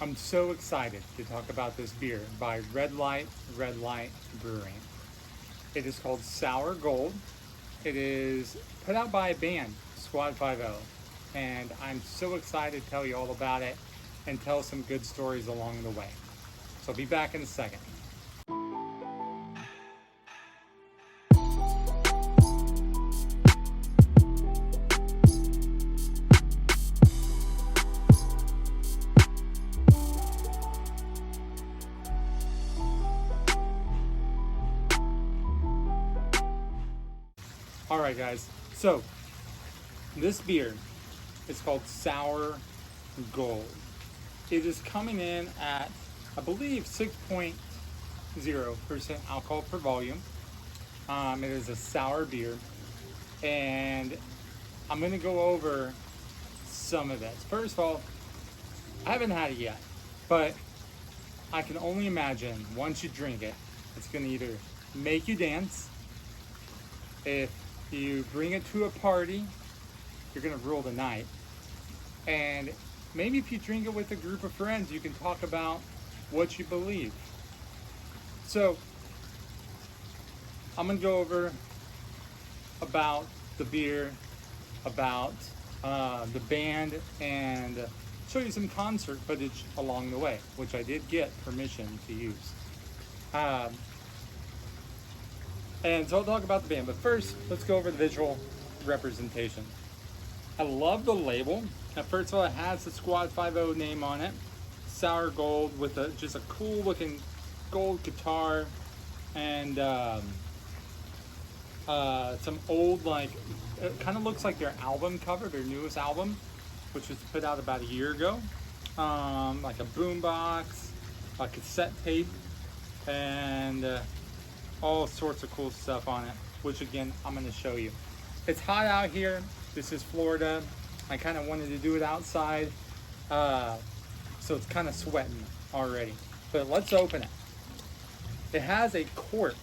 I'm so excited to talk about this beer by Red Light Brewing. It is called Sour Gold. It is put out by a band, Squad 50, and I'm so excited to tell you all about it and tell some good stories along the way. So I'll be back in a second. All right, guys. So this beer is called Sour Gold. It is coming in at, I believe, 6.0% alcohol per volume. It is a sour beer, and I'm going to go over some of it. First of all, I haven't had it yet, but I can only imagine once you drink it, it's going to either make you dance. If you bring it to a party, you're going to rule the night. And maybe if you drink it with a group of friends, you can talk about what you believe. So I'm going to go over about the beer, about the band, and show you some concert footage along the way, which I did get permission to use. And so I'll talk about the band, but first, let's go over the visual representation. I love the label. Now, first of all, it has the Squad 50 name on it. Sour gold with just a cool looking gold guitar and some old, like, it kind of looks like their album cover, their newest album, which was put out about a year ago. Like a boombox, a cassette tape, and all sorts of cool stuff on it, which again, I'm going to show you. It's hot out here. This is Florida. I kind of wanted to do it outside, so it's kind of sweating already. But let's open it. It has a cork,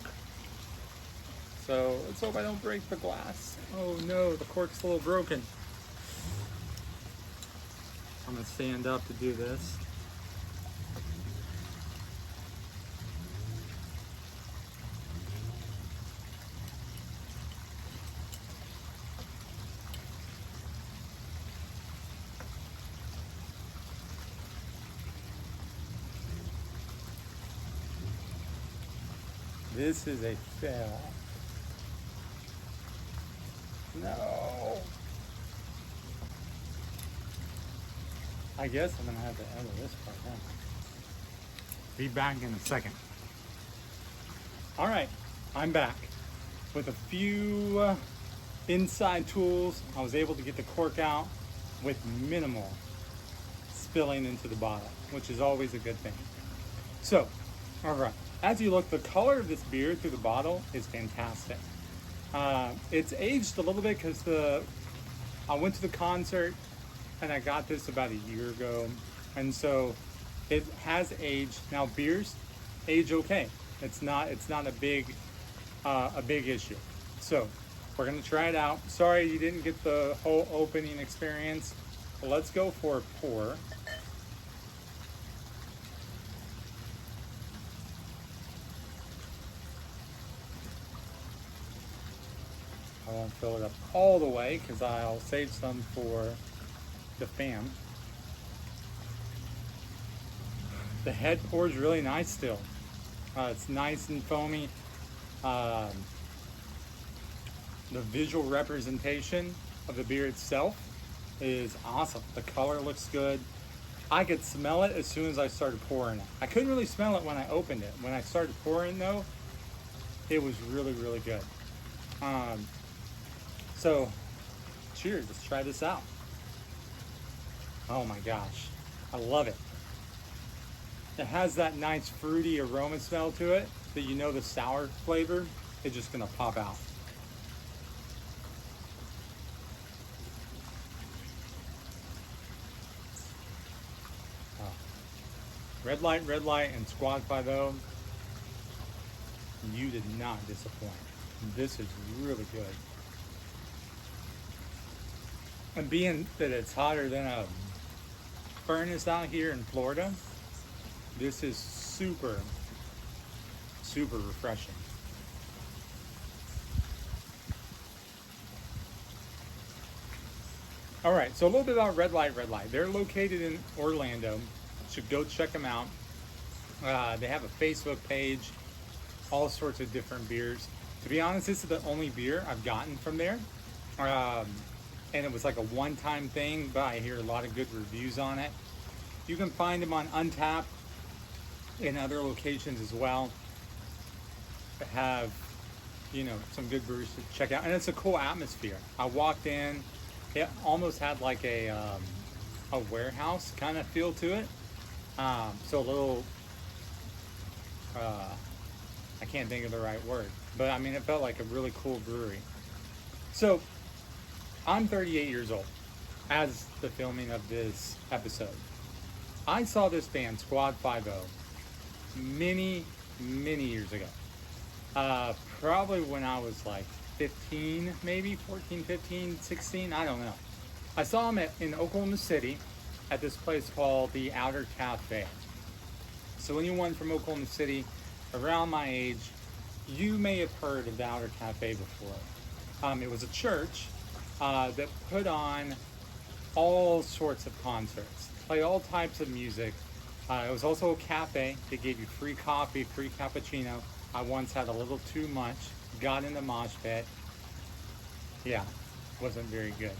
so let's hope I don't break the glass. Oh no, the cork's a little broken. I'm going to stand up to do this. This is a fail. No. I guess I'm gonna have to edit this part out. Be back in a second. All right, I'm back with a few inside tools. I was able to get the cork out with minimal spilling into the bottle, which is always a good thing. So, all right. As you look, the color of this beer through the bottle is fantastic. It's aged a little bit because I went to the concert and I got this about a year ago, and so it has aged. Now beers age okay. It's not a big issue. So we're gonna try it out. Sorry you didn't get the whole opening experience. But let's go for a pour. I won't fill it up all the way because I'll save some for the fam. The head pours really nice still. It's nice and foamy. The visual representation of the beer itself is awesome. The color looks good. I could smell it as soon as I started pouring it. I couldn't really smell it when I opened it. When I started pouring though, it was really, really good. So, cheers, let's try this out. Oh my gosh, I love it. It has that nice fruity aroma smell to it that you know the sour flavor is just gonna pop out. Oh. Red Light, and Squad 50. You did not disappoint. This is really good. And being that it's hotter than furnace out here in Florida, this is super, super refreshing. All right, so a little bit about Red Light, Red Light. They're located in Orlando. You should go check them out. They have a Facebook page, all sorts of different beers. To be honest, this is the only beer I've gotten from there. And it was like a one-time thing, but I hear a lot of good reviews on it. You can find them on Untappd in other locations as well. They have, you know, some good breweries to check out. And it's a cool atmosphere. I walked in, it almost had like a warehouse kind of feel to it. So a little, I can't think of the right word, but I mean, it felt like a really cool brewery. So I'm 38 years old as the filming of this episode. I saw this band, Squad 50, many years ago. Probably when I was like 15, maybe 14, 15, 16, I don't know. I saw them in Oklahoma City at this place called the Outer Cafe. So anyone from Oklahoma City around my age, you may have heard of the Outer Cafe before. It was a church that put on all sorts of concerts, play all types of music. It was also a cafe. They gave you free coffee, free cappuccino. I once had a little too much, got in the mosh pit. Yeah, wasn't very good.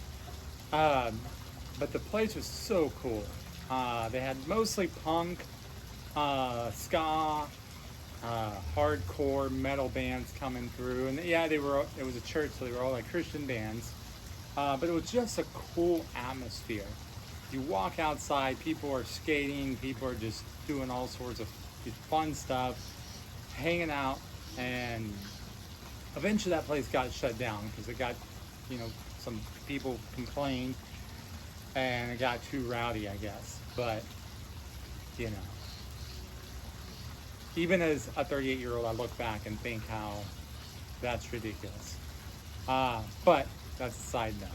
But the place was so cool. They had mostly punk, ska, hardcore metal bands coming through. And yeah, it was a church, so they were all like Christian bands. But it was just a cool atmosphere. You walk outside, people are skating, people are just doing all sorts of fun stuff, hanging out, and eventually that place got shut down because it got, you know, some people complained and it got too rowdy, I guess. But, you know, even as a 38-year-old, I look back and think how that's ridiculous. But that's a side note.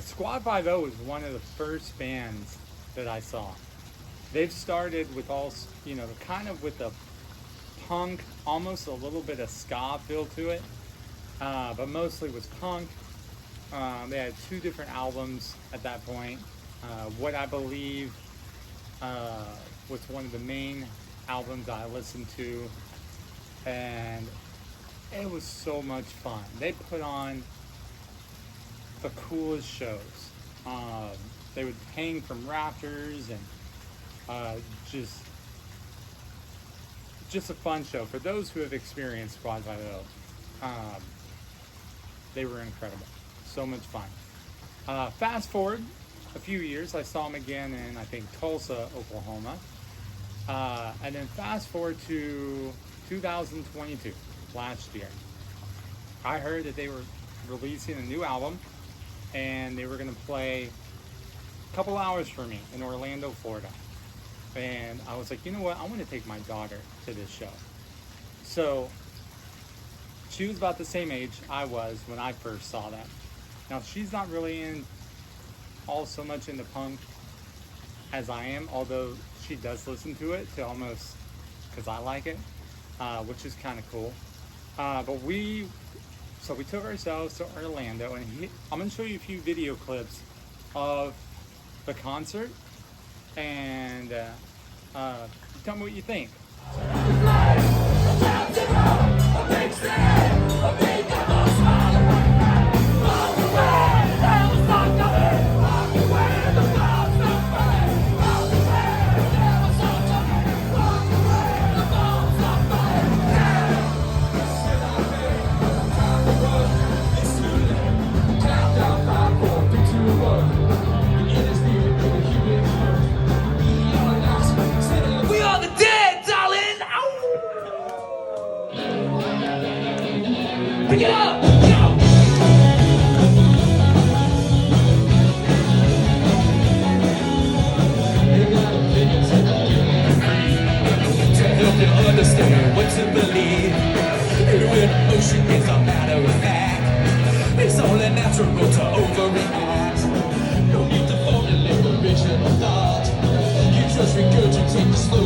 Squad 50 was one of the first bands that I saw. They've started with all, you know, kind of with the punk, almost a little bit of ska feel to it, but mostly was punk. They had 2 different albums at that point. What I believe was one of the main albums I listened to, and it was so much fun. They put on the coolest shows. They would hang from rafters and just a fun show. For those who have experienced Squad 50, they were incredible. So much fun. Fast forward a few years, I saw them again in, I think, Tulsa, Oklahoma. And then fast forward to 2022, last year. I heard that they were releasing a new album and they were going to play a couple hours for me in Orlando, Florida. And I was like, you know what? I want to take my daughter to this show. So she was about the same age I was when I first saw them. Now, she's not really so much into punk as I am, although she does listen to it to almost because I like it, which is kind of cool. But we took ourselves to Orlando, and I'm going to show you a few video clips of the concert, and tell me what you think. We are the dead, darling! Ow!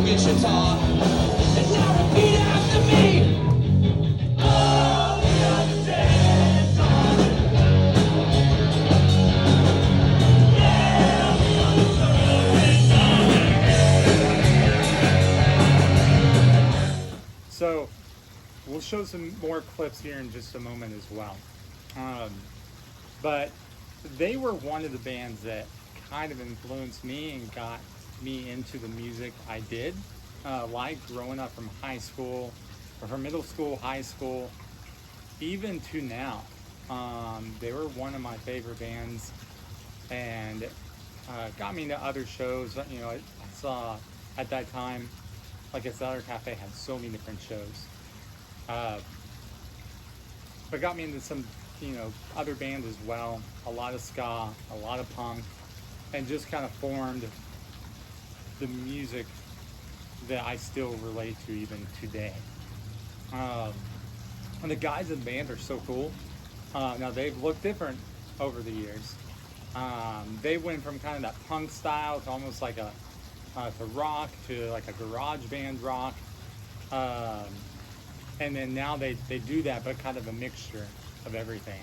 missions are. And now repeat after me. Oh, we are the dead dawn. Yeah, we are the So we'll show some more clips here in just a moment as well. But they were one of the bands that kind of influenced me and got me into the music I did, like growing up from high school, or from middle school, high school, even to now. They were one of my favorite bands, and got me into other shows. You know, I saw at that time, like I said, Other Cafe had so many different shows. But got me into some, you know, other bands as well. A lot of ska, a lot of punk, and just kind of formed the music that I still relate to even today. And the guys in the band are so cool. Now they've looked different over the years. They went from kind of that punk style to almost like a to rock, to like a garage band rock. And then now they do that, but kind of a mixture of everything.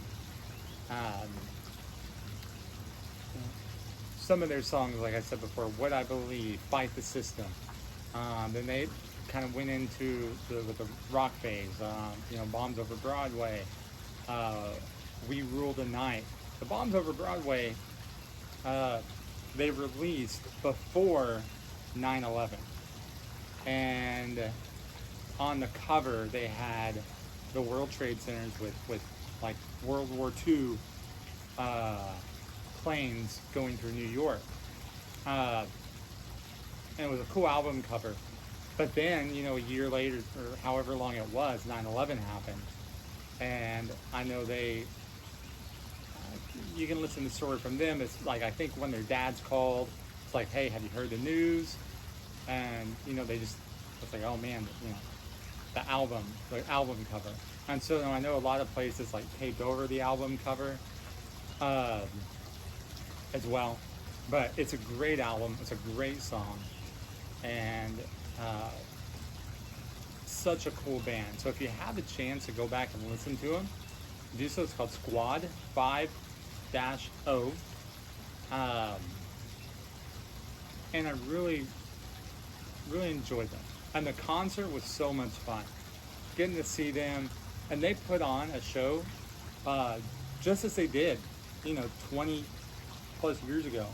Some of their songs, like I said before, What I Believe, Fight the System. Then they kind of went into with the rock phase, you know, Bombs Over Broadway, We Rule the Night. The Bombs Over Broadway, they released before 9/11. And on the cover, they had the World Trade Centers with like World War II planes going through New York. And it was a cool album cover. But then, you know, a year later, or however long it was, 9/11 happened. And I know you can listen to the story from them. It's like, I think when their dads called, it's like, hey, have you heard the news? And, you know, it's like, oh man, you know, the album cover. And so I know a lot of places like taped over the album cover as well. But it's a great album. It's a great song. And such a cool band. So if you have a chance to go back and listen to them, do so. It's called Squad 5-0. And I really enjoyed them. And the concert was so much fun. Getting to see them, and they put on a show just as they did, you know, 20 plus years ago.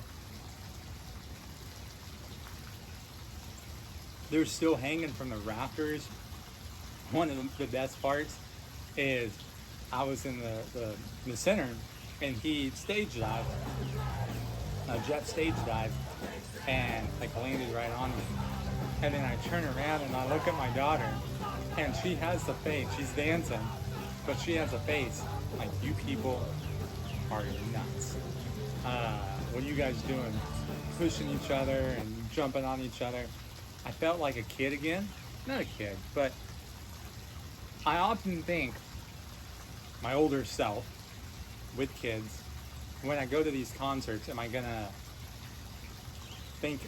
They're still hanging from the rafters. One of the best parts is I was in the center, and he stage dived, jet stage dived, and like landed right on me. And then I turn around and I look at my daughter, and she has the face. She's dancing, but she has a face like, you people are nuts. What are you guys doing? Pushing each other and jumping on each other. I felt like a kid again. Not a kid, but I often think my older self with kids, when I go to these concerts, am I gonna think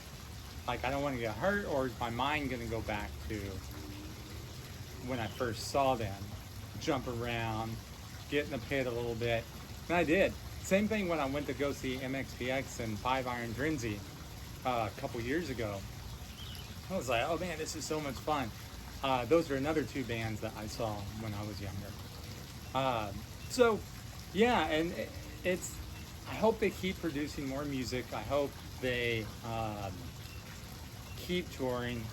like I don't want to get hurt, or is my mind gonna go back to when I first saw them, jump around, get in the pit a little bit? And I did. Same thing when I went to go see MXPX and 5 Iron Drenzy a couple years ago. I was like, oh man, this is so much fun. Those are another two bands that I saw when I was younger. So yeah, and I hope they keep producing more music. I hope they keep touring.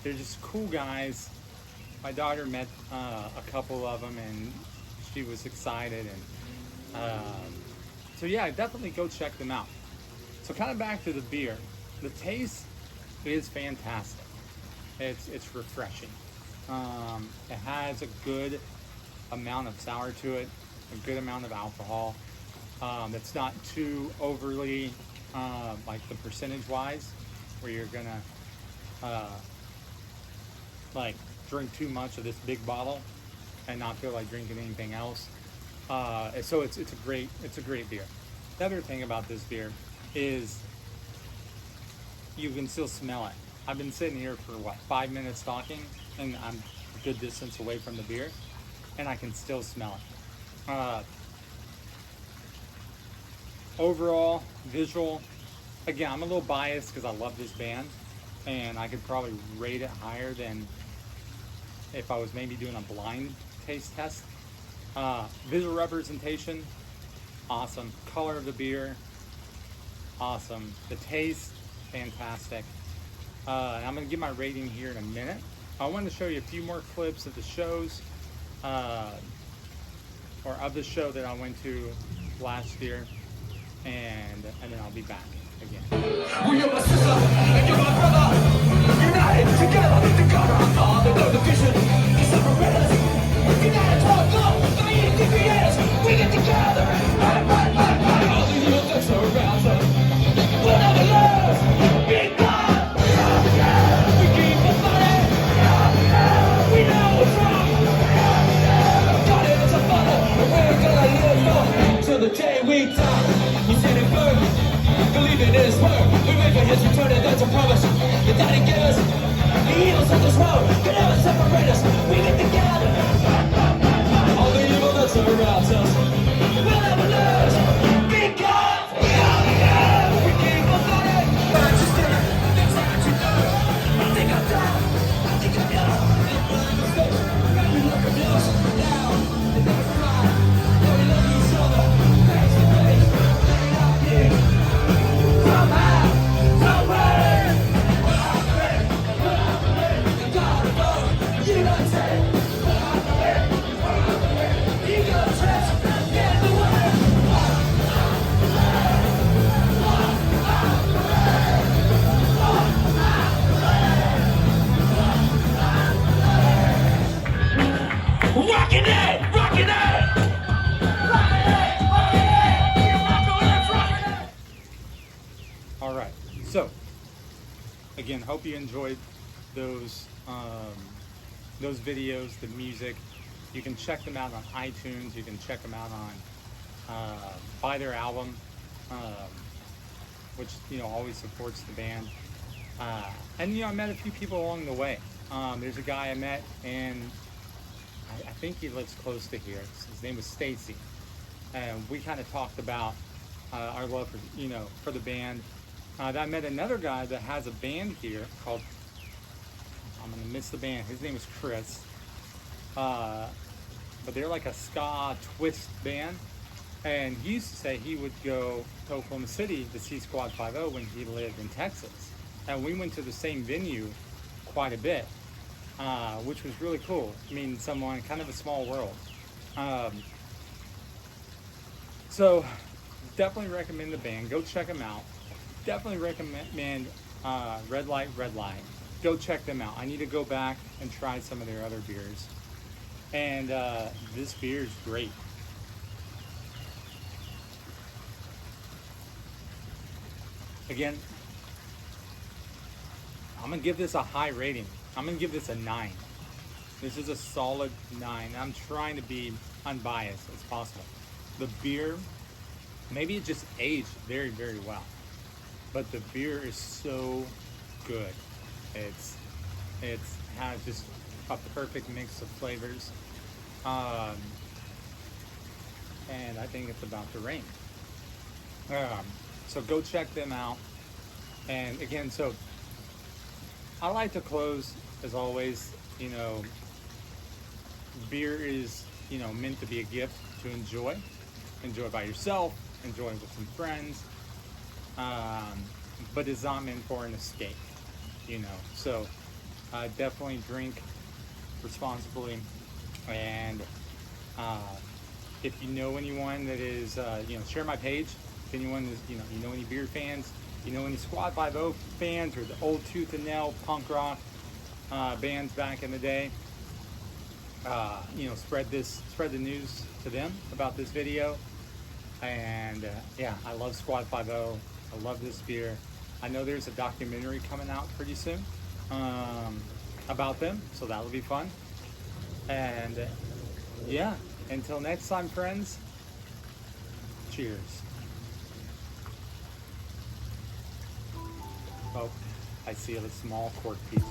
They're just cool guys. My daughter met a couple of them, and she was excited. And so yeah, definitely go check them out. So kind of back to the beer. The taste is fantastic. It's refreshing. It has a good amount of sour to it, a good amount of alcohol. It's not too overly like the percentage wise, where you're gonna like drink too much of this big bottle and not feel like drinking anything else. So it's a great beer. The other thing about this beer is you can still smell it. I've been sitting here for what, 5 minutes talking, and I'm a good distance away from the beer, and I can still smell it. Overall, visual, again, I'm a little biased because I love this band, and I could probably rate it higher than if I was maybe doing a blind taste test. Visual representation, awesome. Color of the beer, awesome. The taste, fantastic. And I'm going to give my rating here in a minute. I wanted to show you a few more clips of the shows, or of the show that I went to last year, and then I'll be back again. Well, you're my sister and you're my brother. United together, the God our Father, no division, the separators. United toward God, the unity creators. We get together and fight. All the universe around us. We'll never lose. Because we are together. We keep on fighting. We are together. We know what's wrong. We are together. God is a father, and we're gonna live on till the day we die. We stand it firm, believing in his word. We wait for his return, and that's a promise that he gave us. The evil such as road can never separate us. We get together. All the evil that surrounds us, we'll never lose. Because we are together. We keep on fighting. I'm just different. That's what you know. I think I'm down. I think I'm young. We look at us now. And never cry. Now we love each other. Face to face. Lay out here. Somehow, somewhere. We're out there. We're out there. The God of love. United. We're out there. We're out there. Ego trips. Get in the way. Rockin' it! Rockin' it! All right, so again, hope you enjoyed those videos, the music. You can check them out on iTunes. You can check them out on buy their album, which always supports the band. And I met a few people along the way. There's a guy I met, and I think he lives close to here. His name was Stacy, and we kind of talked about our love for the band. I met another guy that has a band here called, I'm gonna miss the band. His name is Chris, but they're like a ska twist band. And he used to say he would go to Oklahoma City to see Squad 5-0 when he lived in Texas, and we went to the same venue quite a bit. Which was really cool. I mean, kind of a small world. So definitely recommend the band. Go check them out. Definitely recommend Red Light, Red Light. Go check them out. I need to go back and try some of their other beers. And this beer is great. Again, I'm gonna give this a high rating. I'm gonna give this a 9. This is a solid 9. I'm trying to be unbiased as possible. The beer, maybe it just aged very, very well, but the beer is so good. It has just a perfect mix of flavors, and I think it's about to rain. So go check them out. And again, so I like to close, as always, beer is, meant to be a gift to enjoy. Enjoy by yourself, enjoy with some friends, but it's not meant for an escape, So definitely drink responsibly. And if you know anyone that is, share my page. If anyone is, you know any beer fans, any Squad 5-0 fans, or the old Tooth and Nail punk rock bands back in the day, spread the news to them about this video. And I love Squad 5-0. I love this beer. I know there's a documentary coming out pretty soon about them, so that'll be fun. And until next time, friends, cheers. Oh, I see a small cork piece.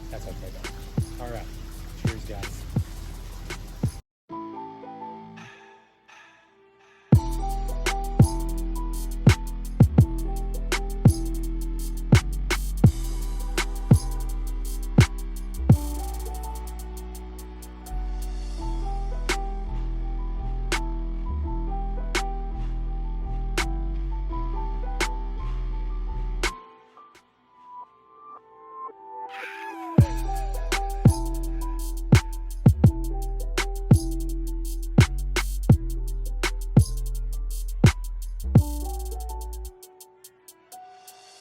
That's okay though. All right. Cheers, guys.